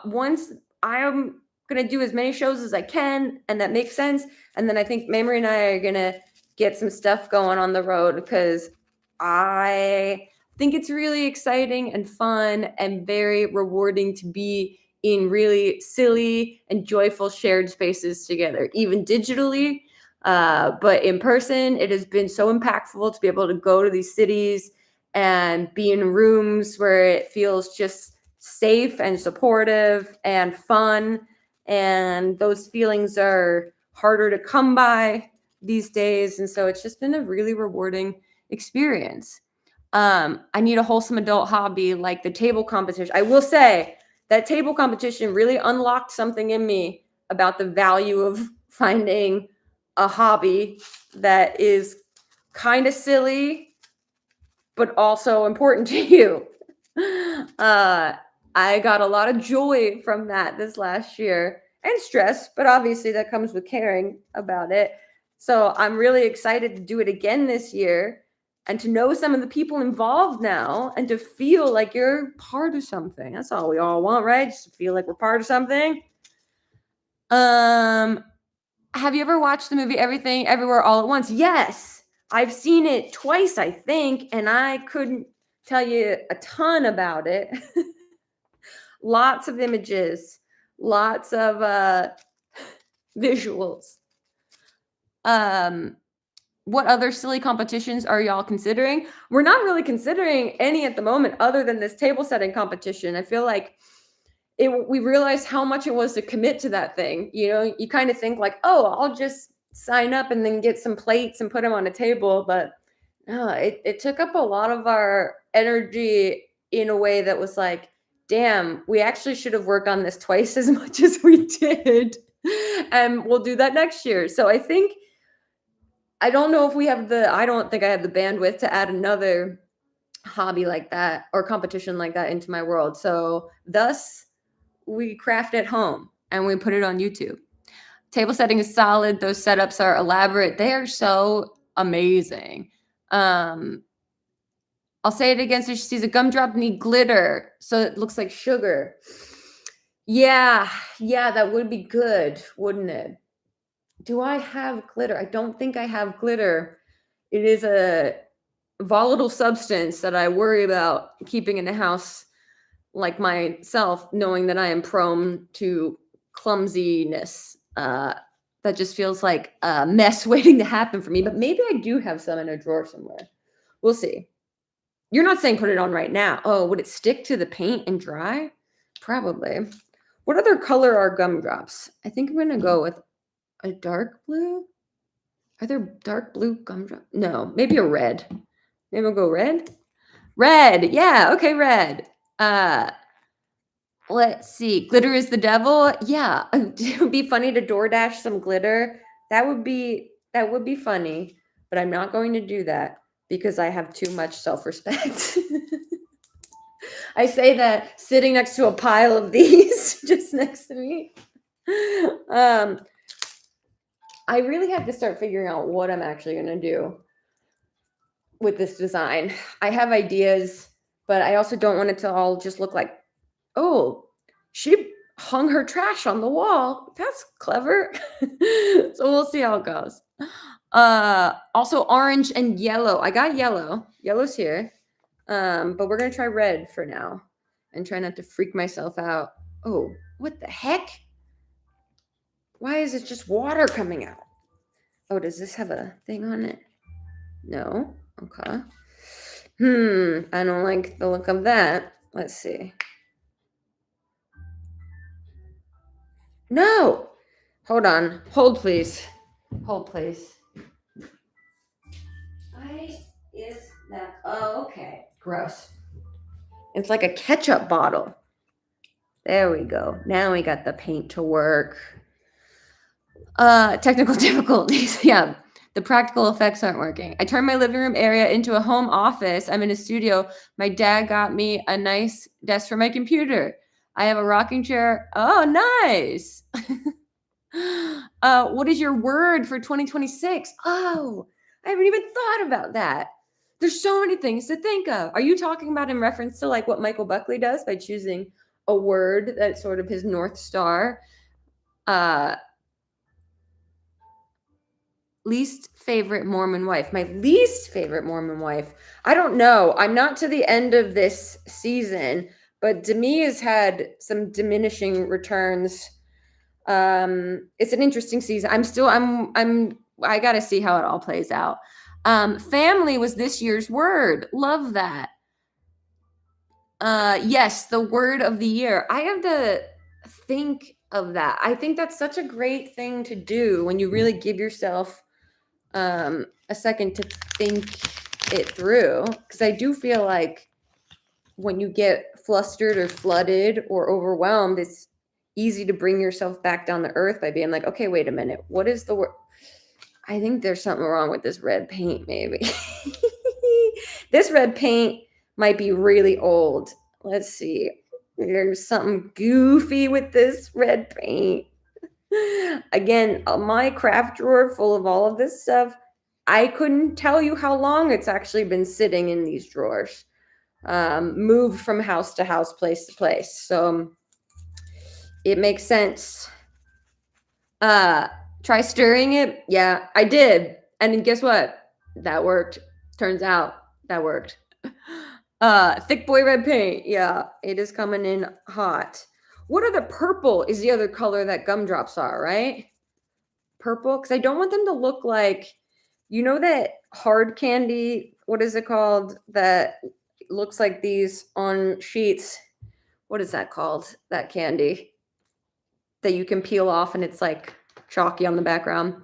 once I'm going to do as many shows as I can, and that makes sense. And then I think Mamrie and I are going to get some stuff going on the road, because I think it's really exciting and fun and very rewarding to be in really silly and joyful shared spaces together, even digitally. But in person, it has been so impactful to be able to go to these cities and be in rooms where it feels just safe and supportive and fun. And those feelings are harder to come by these days. And so it's just been a really rewarding experience. I need a wholesome adult hobby like the table competition. I will say that table competition really unlocked something in me about the value of finding a hobby that is kind of silly, but also important to you. I got a lot of joy from that this last year, and stress, but obviously that comes with caring about it. So I'm really excited to do it again this year, and to know some of the people involved now, and to feel like you're part of something. That's all we all want, right? Just to feel like we're part of something. Have you ever watched the movie Everything Everywhere All at Once? Yes. I've seen it twice, I think, and I couldn't tell you a ton about it. Lots of images, lots of visuals. What other silly competitions are y'all considering? We're not really considering any at the moment other than this table setting competition. I feel like we realized how much it was to commit to that thing. You know, you kind of think like, oh, I'll just sign up and then get some plates and put them on a table. But no, it took up a lot of our energy in a way that was like, damn, we actually should have worked on this twice as much as we did. And we'll do that next year. So I think, I don't know if we have I don't think I have the bandwidth to add another hobby like that or competition like that into my world. So thus, we craft at home and we put it on YouTube. Table setting is solid. Those setups are elaborate. They are so amazing. I'll say it again so she sees a gumdrop need glitter so it looks like sugar. Yeah, that would be good, wouldn't it? Do I have glitter? I don't think I have glitter. It is a volatile substance that I worry about keeping in the house, like myself, knowing that I am prone to clumsiness. That just feels like a mess waiting to happen for me. But maybe I do have some in a drawer somewhere. We'll see. You're not saying put it on right now. Oh, would it stick to the paint and dry? Probably. What other color are gumdrops? I think I'm going to go with a dark blue. Are there dark blue gumdrops? No, maybe a red. Maybe we'll go red. Red. Yeah. Okay. Red. Let's see. Glitter is the devil. Yeah. It would be funny to DoorDash some glitter. That would be funny, but I'm not going to do that because I have too much self-respect. I say that sitting next to a pile of these just next to me. I really have to start figuring out what I'm actually going to do with this design. I have ideas, but I also don't want it to all just look like, oh, she hung her trash on the wall. That's clever. So we'll see how it goes. Also orange and yellow. I got yellow. Yellow's here. But we're going to try red for now and try not to freak myself out. Oh, what the heck? Why is it just water coming out? Oh, does this have a thing on it? No. Okay. I don't like the look of that. Let's see. No. Hold on. Hold, please. Hold, please. Why is that? Oh, okay. Gross. It's like a ketchup bottle. There we go. Now we got the paint to work. Technical difficulties. Yeah. The practical effects aren't working. I turned my living room area into a home office. I'm in a studio. My dad got me a nice desk for my computer. I have a rocking chair. Oh, nice. What is your word for 2026? Oh, I haven't even thought about that. There's so many things to think of. Are you talking about in reference to like what Michael Buckley does by choosing a word that's sort of his North Star? Least favorite Mormon wife. My least favorite Mormon wife. I don't know. I'm not to the end of this season, but Demi has had some diminishing returns. It's an interesting season. I gotta see how it all plays out. Family was this year's word. Love that. Yes, the word of the year. I have to think of that. I think that's such a great thing to do when you really give yourself a second to think it through, because I do feel like when you get flustered or flooded or overwhelmed, it's easy to bring yourself back down to earth by being like, okay, wait a minute, what is the word? I think there's something wrong with this red paint, maybe. This red paint might be really old. Let's see. There's something goofy with this red paint. Again, my craft drawer full of all of this stuff. I couldn't tell you how long it's actually been sitting in these drawers. Moved from house to house, place to place. So it makes sense. Try stirring it. Yeah, I did. And guess what? That worked. Turns out that worked. Thick boy red paint. Yeah, it is coming in hot. What are the purple is the other color that gumdrops are, right? Purple, because I don't want them to look like, you know, that hard candy, what is it called, that looks like these on sheets what is that called? That candy that you can peel off and it's like chalky on the background.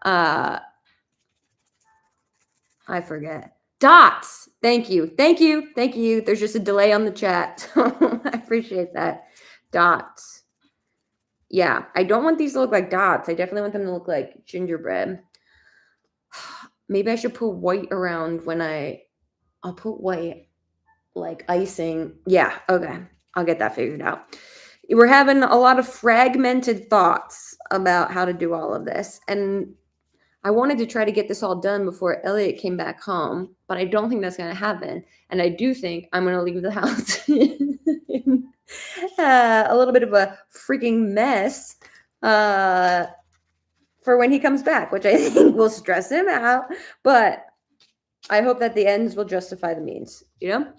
I forget. Dots. Thank you. Thank you. Thank you. There's just a delay on the chat. I appreciate that. Dots. Yeah, I don't want these to look like dots. I definitely want them to look like gingerbread. Maybe I should put white around when I'll put white like icing. Yeah, okay. I'll get that figured out. We're having a lot of fragmented thoughts about how to do all of this. And I wanted to try to get this all done before Elliot came back home, but I don't think that's going to happen. And I do think I'm going to leave the house in a little bit of a freaking mess for when he comes back, which I think will stress him out. But I hope that the ends will justify the means, you know?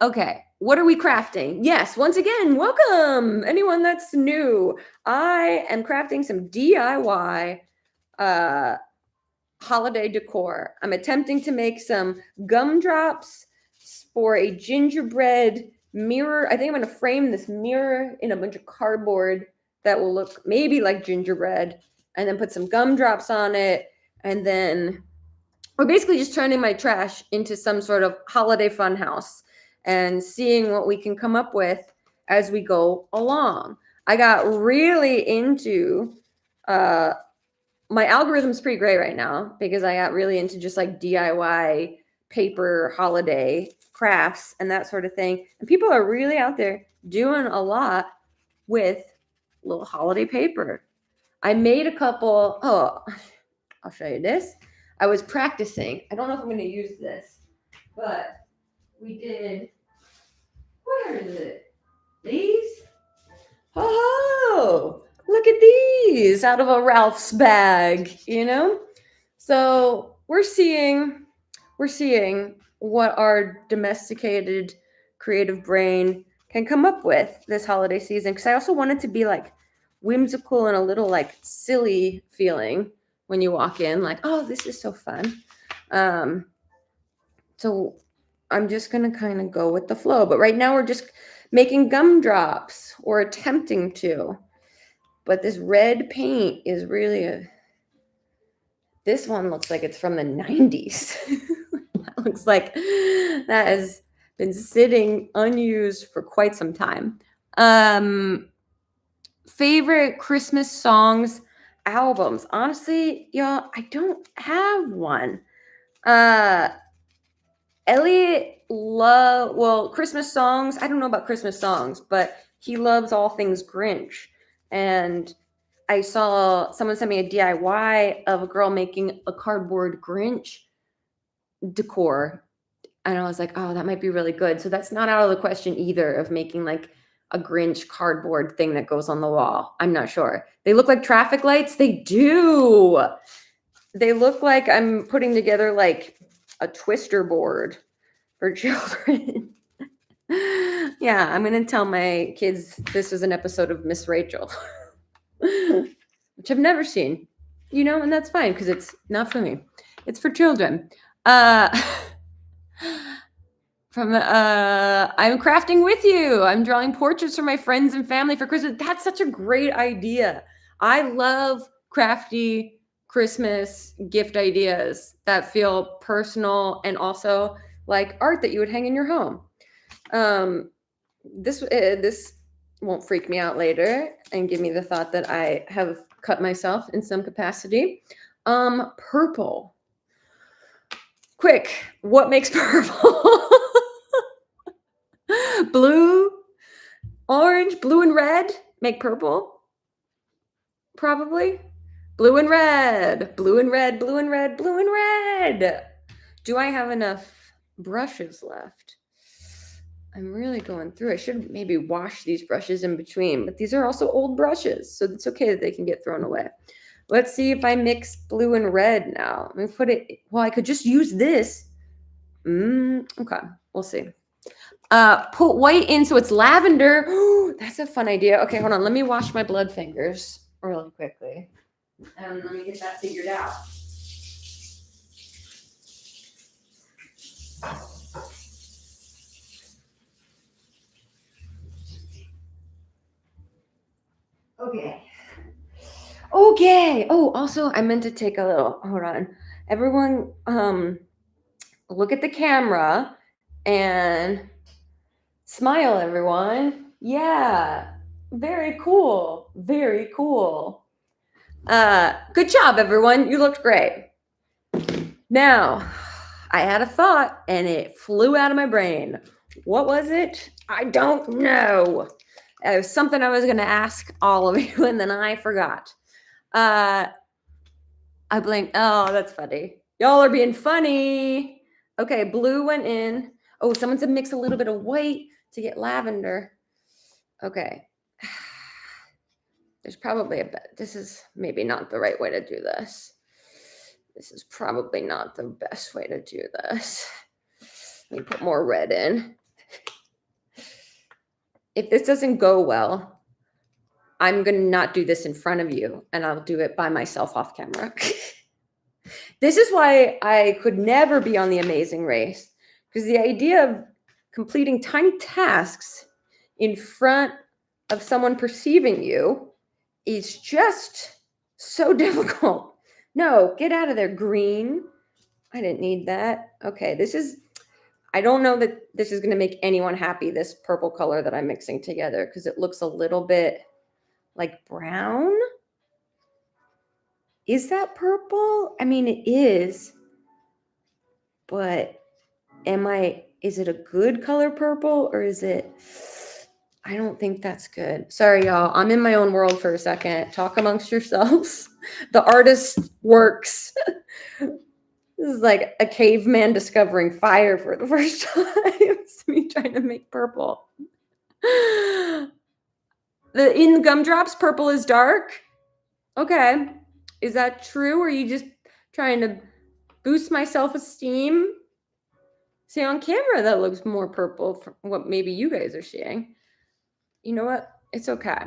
Okay, what are we crafting? Yes, once again, welcome anyone that's new. I am crafting some DIY holiday decor. I'm attempting to make some gumdrops for a gingerbread mirror. I think I'm going to frame this mirror in a bunch of cardboard that will look maybe like gingerbread, and then put some gumdrops on it, and then we're basically just turning my trash into some sort of holiday fun house and seeing what we can come up with as we go along. I got really into my algorithm's pretty great right now because I got really into just like DIY paper holiday crafts and that sort of thing. And people are really out there doing a lot with little holiday paper. I made a couple. Oh, I'll show you this. I was practicing. I don't know if I'm going to use this, but we did. Where is it? These? Oh, look at these out of a Ralph's bag, you know? So we're seeing what our domesticated creative brain can come up with this holiday season. Because I also want it to be like whimsical and a little like silly feeling when you walk in, like, oh, this is so fun. So I'm just gonna kind of go with the flow. But right now we're just making gumdrops or attempting to. But this red paint is really this one looks like it's from the 90s. That looks like that has been sitting unused for quite some time. Favorite Christmas songs, albums. Honestly, y'all, I don't have one. Elliot Christmas songs. I don't know about Christmas songs, but he loves all things Grinch. And I saw someone send me a DIY of a girl making a cardboard Grinch decor. And I was like, oh, that might be really good. So that's not out of the question either of making like a Grinch cardboard thing that goes on the wall. I'm not sure. They look like traffic lights. They do. They look like I'm putting together like a twister board for children. Yeah, I'm going to tell my kids this is an episode of Miss Rachel, which I've never seen, you know, and that's fine because it's not for me. It's for children. I'm crafting with you. I'm drawing portraits for my friends and family for Christmas. That's such a great idea. I love crafty Christmas gift ideas that feel personal and also like art that you would hang in your home. This won't freak me out later and give me the thought that I have cut myself in some capacity. Purple. Quick, what makes purple? Blue, orange, blue and red make purple. Probably. Blue and red, blue and red, blue and red, blue and red. Do I have enough brushes left? I'm really going through. I should maybe wash these brushes in between, but these are also old brushes, so it's okay that they can get thrown away. Let's see if I mix blue and red now. Let me put it, well, I could just use this. Okay, we'll see. Put white in so it's lavender. That's a fun idea. Okay, hold on. Let me wash my blood fingers really quickly. And let me get that figured out. Okay. Okay. Oh, also, I meant to take a little, hold on. Everyone, look at the camera and smile, everyone. Yeah. Very cool. Very cool. Good job, everyone. You looked great. Now, I had a thought and it flew out of my brain. What was it? I don't know. It was something I was going to ask all of you, and then I forgot. I blamed. Oh, that's funny. Y'all are being funny. Okay, blue went in. Oh, someone said mix a little bit of white to get lavender. Okay. There's probably this is maybe not the right way to do this. This is probably not the best way to do this. Let me put more red in. If this doesn't go well, I'm going to not do this in front of you, and I'll do it by myself off camera. This is why I could never be on The Amazing Race, because the idea of completing tiny tasks in front of someone perceiving you is just so difficult. No, get out of there, green. I didn't need that. Okay, I don't know that this is going to make anyone happy, this purple color that I'm mixing together, because it looks a little bit like brown. Is that purple? I mean, it is, but is it a good color purple, or is it, I don't think that's good. Sorry, y'all. I'm in my own world for a second. Talk amongst yourselves. The artist works. This is like a caveman discovering fire for the first time. It's me trying to make purple. In gumdrops, purple is dark. Okay. Is that true? Or are you just trying to boost my self-esteem? See, on camera, that looks more purple from what maybe you guys are seeing. You know what? It's okay.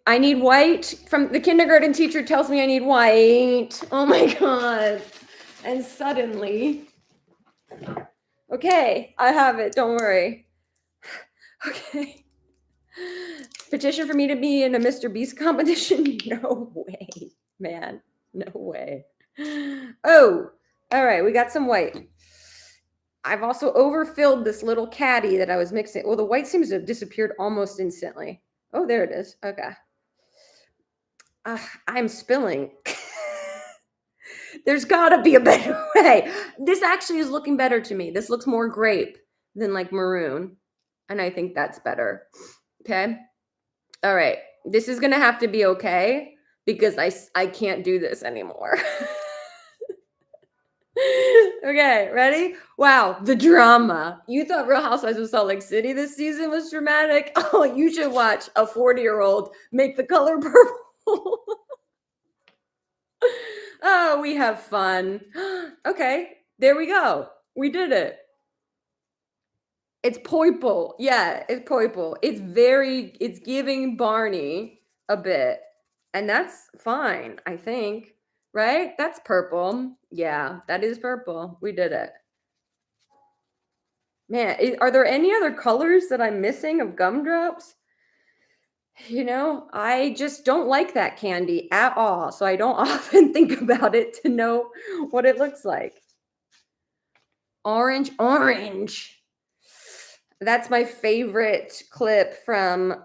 I need white. From the kindergarten teacher tells me I need white. Oh my God. And suddenly, okay, I have it. Don't worry. Okay. Petition for me to be in a Mr. Beast competition? No way, man. No way. Oh, all right. We got some white. I've also overfilled this little caddy that I was mixing. Well, the white seems to have disappeared almost instantly. Oh, there it is. Okay. I'm spilling. There's got to be a better way. This actually is looking better to me. This looks more grape than like maroon. And I think that's better. Okay. All right. This is going to have to be okay because I can't do this anymore. Okay, ready? Wow, the drama. You thought Real Housewives of Salt Lake City this season was dramatic? Oh, you should watch a 40-year-old make the color purple. Oh, we have fun. Okay, there we go. We did it. It's purple. Yeah, it's purple. It's giving Barney a bit. And that's fine, I think. Right? That's purple. Yeah, that is purple. We did it. Man, are there any other colors that I'm missing of gumdrops? You know, I just don't like that candy at all. So I don't often think about it to know what it looks like. Orange. That's my favorite clip from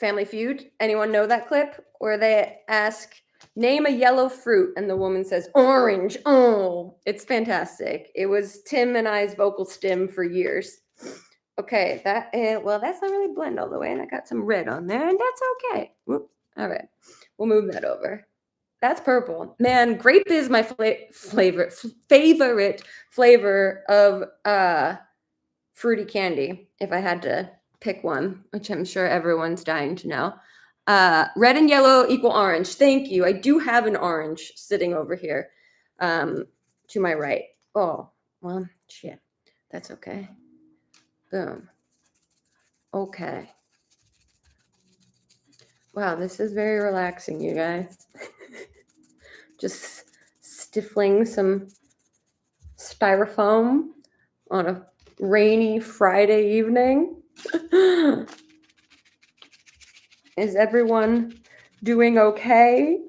Family Feud. Anyone know that clip where they ask, name a yellow fruit, and the woman says orange. Oh, it's fantastic. It was Tim and I's vocal stim for years. Okay, well, that's not really blend all the way, and I got some red on there, and that's okay. Whoop. All right, we'll move that over. That's purple. Man, grape is my favorite flavor of fruity candy, if I had to pick one, which I'm sure everyone's dying to know. Red and yellow equal orange. Thank you. I do have an orange sitting over here to my right. Oh, well, shit. That's okay. Boom. Okay. Wow, this is very relaxing, you guys. Just stiffling some styrofoam on a rainy Friday evening. Is everyone doing okay?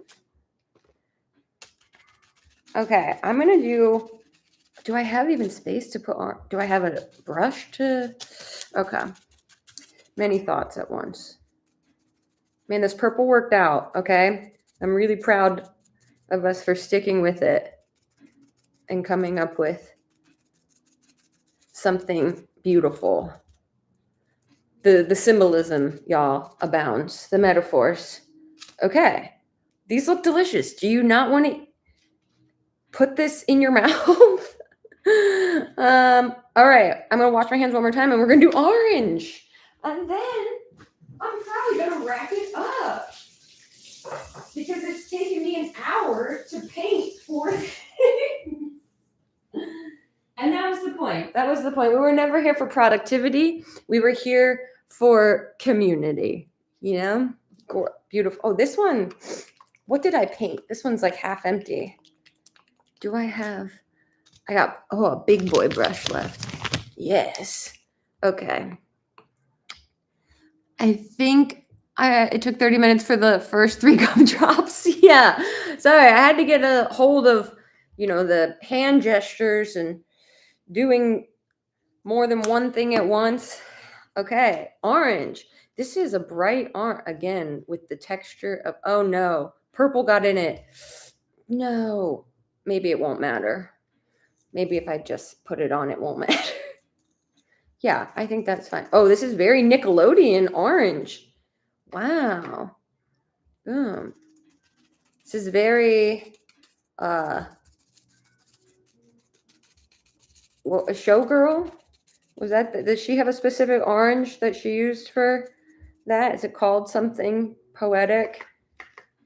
Okay, I'm gonna do I have even space to put on? Do I have a brush to? Okay, many thoughts at once. Man, this purple worked out, okay? I'm really proud of us for sticking with it and coming up with something beautiful. The symbolism, y'all, abounds. The metaphors. Okay, these look delicious. Do you not want to put this in your mouth? All right, I'm gonna wash my hands one more time and we're gonna do orange. And then I'm probably gonna wrap it up because it's taken me an hour to paint 4 things. And that was the point. That was the point. We were never here for productivity. We were here for community, you know? Beautiful. Oh, this one, what did I paint? This one's like half empty. Do I got, a big boy brush left. Yes. Okay. I think it took 30 minutes for the first 3 gumdrops. Yeah. Sorry, I had to get a hold of, the hand gestures and doing more than one thing at once. Okay, orange. This is a bright orange again with the texture of, oh no, purple got in it. No, maybe it won't matter. Maybe if I just put it on, it won't matter. Yeah, I think that's fine. Oh, this is very Nickelodeon orange. Wow. Boom. This is very, a showgirl? Does she have a specific orange that she used for that? Is it called something poetic?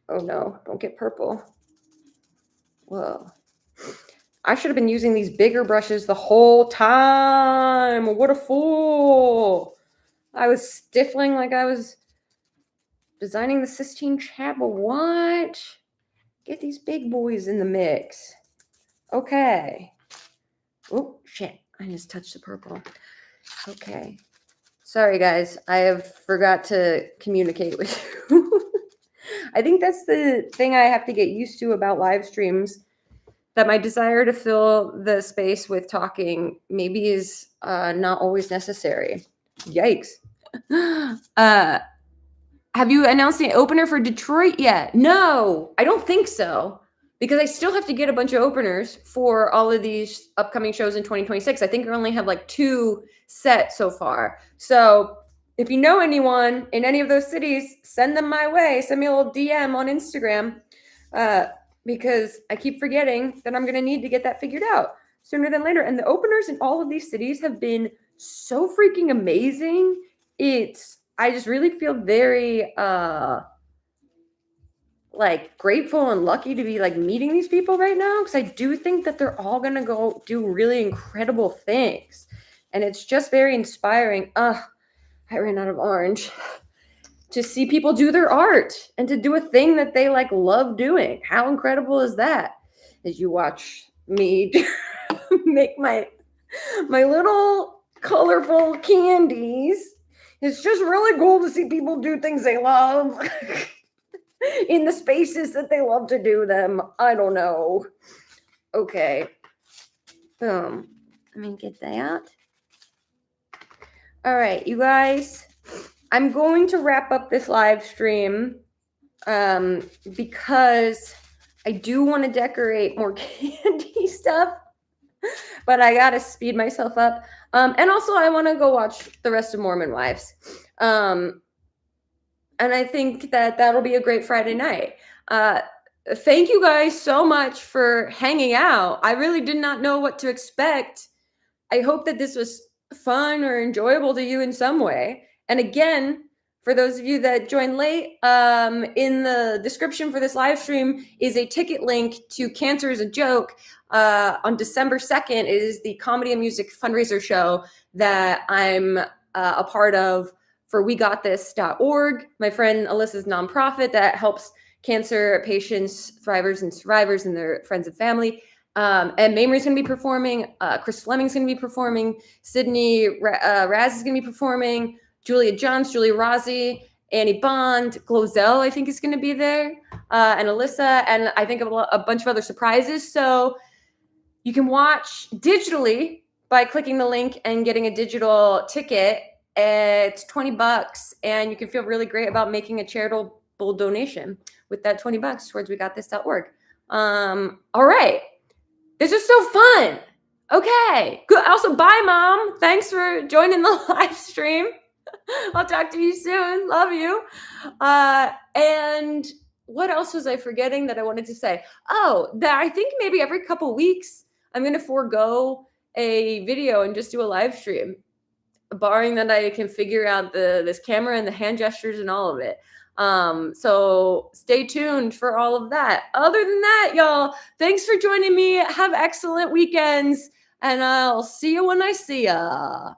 Oh no, don't get purple. Whoa. I should have been using these bigger brushes the whole time. What a fool. I was stiffling like I was designing the Sistine Chapel. What? Get these big boys in the mix. Okay. Oh, shit. I just touched the purple. Okay. Sorry, guys. I have forgot to communicate with you. I think that's the thing I have to get used to about live streams, that my desire to fill the space with talking maybe is not always necessary. Yikes. Have you announced the opener for Detroit yet? No, I don't think so. Because I still have to get a bunch of openers for all of these upcoming shows in 2026. I think I only have like 2 set so far. So if you know anyone in any of those cities, send them my way. Send me a little DM on Instagram, because I keep forgetting that I'm going to need to get that figured out sooner than later. And the openers in all of these cities have been so freaking amazing. I just really feel very grateful and lucky to be meeting these people right now, because I do think that they're all gonna go do really incredible things, and it's just very inspiring. I ran out of orange. To see people do their art and to do a thing that they love doing. How incredible is that? As you watch me make my little colorful candies. It's just really cool to see people do things they love in the spaces that they love to do them. I don't know. Okay. Boom. Let me get that. All right, you guys. I'm going to wrap up this live stream because I do want to decorate more candy stuff, but I got to speed myself up. And also I want to go watch the rest of Mormon Wives. And I think that that'll be a great Friday night. Thank you guys so much for hanging out. I really did not know what to expect. I hope that this was fun or enjoyable to you in some way. And again, for those of you that joined late, in the description for this live stream is a ticket link to Cancer is a Joke. On December 2nd, it is the comedy and music fundraiser show that I'm a part of for WeGotThis.org, my friend Alyssa's nonprofit that helps cancer patients, thrivers, and survivors and their friends and family. And Mamrie's going to be performing. Chris Fleming's going to be performing. Sydney Raz is going to be performing. Julia Johns, Julia Rossi, Annie Bond, Glozell, I think is going to be there, and Alyssa, and I think a bunch of other surprises. So you can watch digitally by clicking the link and getting a digital ticket. It's $20, and you can feel really great about making a charitable donation with that $20 towards wegotthis.org. All right. This is so fun. Okay. Good. Also, bye, Mom. Thanks for joining the live stream. I'll talk to you soon. Love you. And what else was I forgetting that I wanted to say? Oh, that I think maybe every couple weeks I'm going to forego a video and just do a live stream, barring that I can figure out this camera and the hand gestures and all of it. So stay tuned for all of that. Other than that, y'all, thanks for joining me. Have excellent weekends, and I'll see you when I see ya.